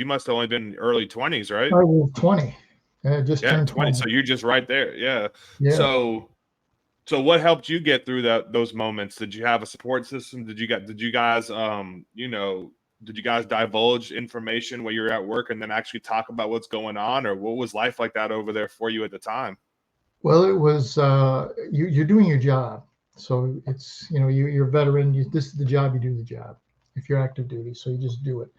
You must have only been early 20s, right? I was 20. I just Yeah, turned 20. 20. So you're just right there. Yeah. Yeah. So what helped you get through those moments? Did you have a support system? Did you guys did you guys divulge information while you're at work and then actually talk about what's going on, or what was life like that over there for you at the time? Well, it was you're doing your job, so it's you're a veteran. This is the job. You do the job. If you're active duty, so you just do it,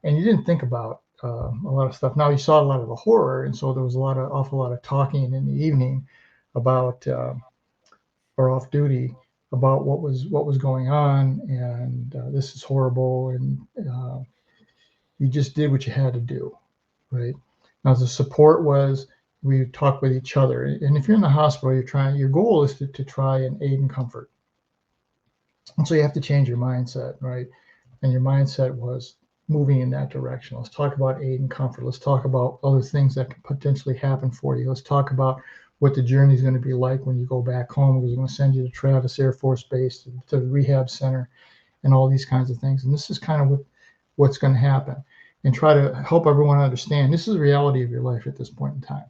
and you didn't think about a lot of stuff. Now you saw a lot of the horror, and so there was awful lot of talking in the evening about or off duty about what was going on, and this is horrible, and you just did what you had to do, right? Now the support was we talk with each other, and if you're in the hospital, your goal is to try and aid and comfort, and so you have to change your mindset, right? And your mindset was moving in that direction. Let's talk about aid and comfort. Let's talk about other things that could potentially happen for you. Let's talk about what the journey is going to be like when you go back home. We're going to send you to Travis Air Force Base, to the rehab center, and all these kinds of things. And this is kind of what's going to happen, and try to help everyone understand this is the reality of your life at this point in time.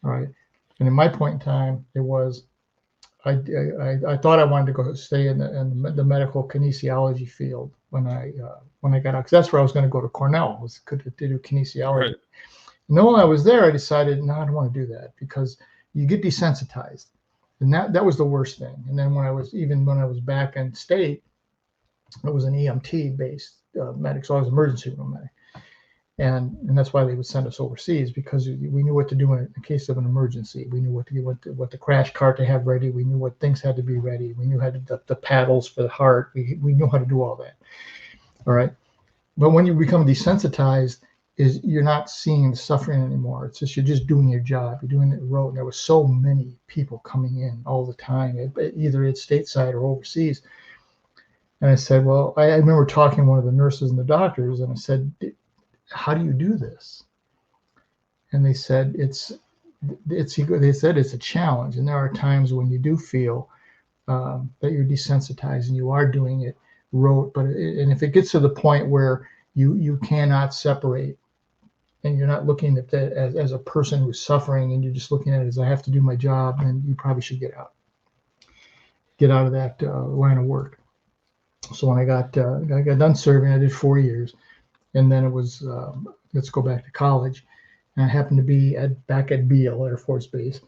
All right. And in my point in time, it was I thought I wanted to go stay in the medical kinesiology field when I got out, because that's where I was going to go to Cornell, was to do kinesiology. Right. And then when I was there, I decided, no, I don't want to do that, because you get desensitized, and that was the worst thing. And then when I was back in state, it was an EMT based medic, so I was emergency room medic. And that's why they would send us overseas, because we knew what to do in case of an emergency. We knew what the crash cart to have ready. We knew what things had to be ready. We knew how to the paddles for the heart. We knew how to do all that. All right. But when you become desensitized, is you're not seeing the suffering anymore. It's just you're just doing your job. You're doing it rote. And there were so many people coming in all the time, either it's stateside or overseas. And I said, well, I remember talking to one of the nurses and the doctors, and I said, how do you do this? And they said they said it's a challenge, and there are times when you do feel that you're desensitized and you are doing it rote, and if it gets to the point where you cannot separate, and you're not looking at that as a person who's suffering, and you're just looking at it as I have to do my job, then you probably should get out of that line of work. So when I got done serving, I did 4 years. And then it was, let's go back to college. And I happened to be back at Beale Air Force Base.